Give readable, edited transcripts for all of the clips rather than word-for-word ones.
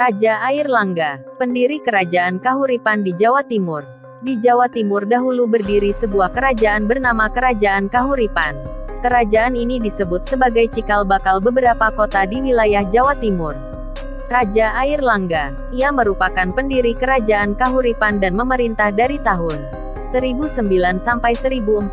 Raja Airlangga, pendiri Kerajaan Kahuripan di Jawa Timur. Di Jawa Timur dahulu berdiri sebuah kerajaan bernama Kerajaan Kahuripan. Kerajaan ini disebut sebagai cikal bakal beberapa kota di wilayah Jawa Timur. Raja Airlangga, ia merupakan pendiri Kerajaan Kahuripan dan memerintah dari tahun 1009 sampai 1042,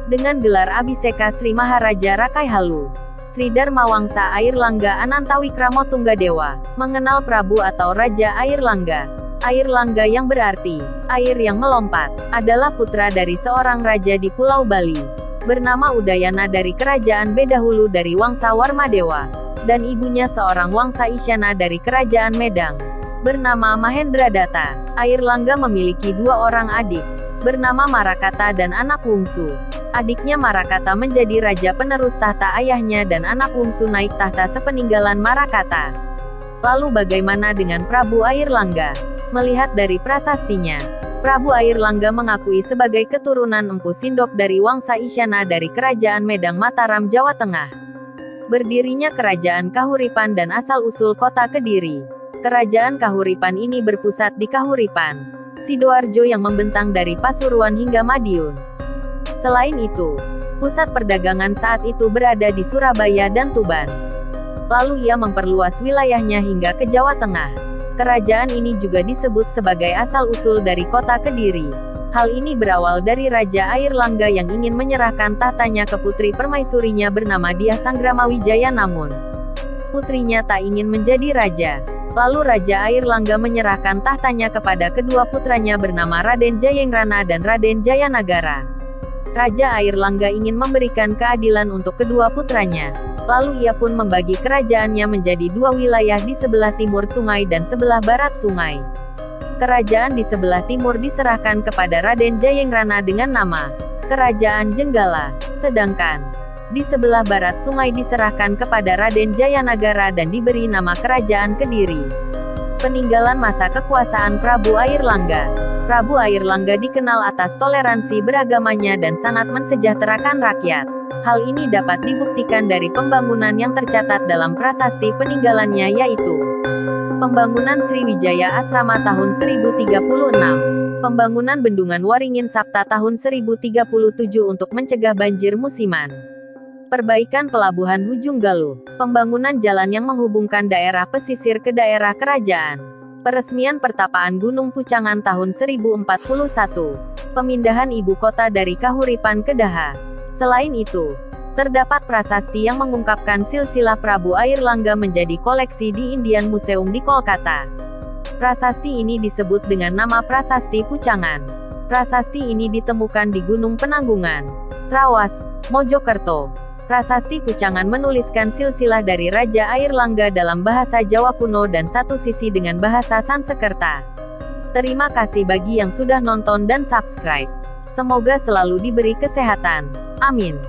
dengan gelar Abhiseka Sri Maharaja Rakai Halu. Sri Dharma Wangsa Airlangga Anantawikramo Tunggadewa, mengenal Prabu atau Raja Airlangga. Airlangga yang berarti air yang melompat, adalah putra dari seorang raja di Pulau Bali, bernama Udayana dari Kerajaan Bedahulu dari Wangsa Warmadewa, dan ibunya seorang Wangsa Isyana dari Kerajaan Medang, bernama Mahendradatta. Airlangga memiliki dua orang adik, bernama Marakata dan anak bungsu. Adiknya Marakata menjadi raja penerus tahta ayahnya dan anak bungsu naik tahta sepeninggalan Marakata. Lalu bagaimana dengan Prabu Airlangga? Melihat dari prasastinya, Prabu Airlangga mengakui sebagai keturunan Empu Sindok dari Wangsa Isyana dari Kerajaan Medang Mataram, Jawa Tengah. Berdirinya Kerajaan Kahuripan dan asal-usul kota Kediri. Kerajaan Kahuripan ini berpusat di Kahuripan, Sidoarjo yang membentang dari Pasuruan hingga Madiun. Selain itu, pusat perdagangan saat itu berada di Surabaya dan Tuban. Lalu ia memperluas wilayahnya hingga ke Jawa Tengah. Kerajaan ini juga disebut sebagai asal-usul dari kota Kediri. Hal ini berawal dari Raja Airlangga yang ingin menyerahkan tahtanya ke putri permaisurinya bernama Dyah Sanggramawijaya, namun putrinya tak ingin menjadi raja. Lalu Raja Airlangga menyerahkan tahtanya kepada kedua putranya bernama Raden Jayengrana dan Raden Jayanagara. Raja Airlangga ingin memberikan keadilan untuk kedua putranya. Lalu ia pun membagi kerajaannya menjadi dua wilayah di sebelah timur sungai dan sebelah barat sungai. Kerajaan di sebelah timur diserahkan kepada Raden Jayengrana dengan nama Kerajaan Jenggala, sedangkan di sebelah barat sungai diserahkan kepada Raden Jayanagara dan diberi nama Kerajaan Kediri. Peninggalan masa kekuasaan Prabu Airlangga. Prabu Airlangga dikenal atas toleransi beragamanya dan sangat mensejahterakan rakyat. Hal ini dapat dibuktikan dari pembangunan yang tercatat dalam prasasti peninggalannya, yaitu pembangunan Sriwijaya Asrama tahun 1036, pembangunan Bendungan Waringin Sapta tahun 1037 untuk mencegah banjir musiman, perbaikan pelabuhan Hujung Galuh, pembangunan jalan yang menghubungkan daerah pesisir ke daerah kerajaan, peresmian pertapaan Gunung Pucangan tahun 1041, pemindahan ibu kota dari Kahuripan ke Daha. Selain itu, terdapat prasasti yang mengungkapkan silsilah Prabu Airlangga menjadi koleksi di Indian Museum di Kolkata. Prasasti ini disebut dengan nama Prasasti Pucangan. Prasasti ini ditemukan di Gunung Penanggungan, Trawas, Mojokerto. Prasasti Pucangan menuliskan silsilah dari Raja Airlangga dalam bahasa Jawa kuno dan satu sisi dengan bahasa Sanskerta. Terima kasih bagi yang sudah nonton dan subscribe. Semoga selalu diberi kesehatan. Amin.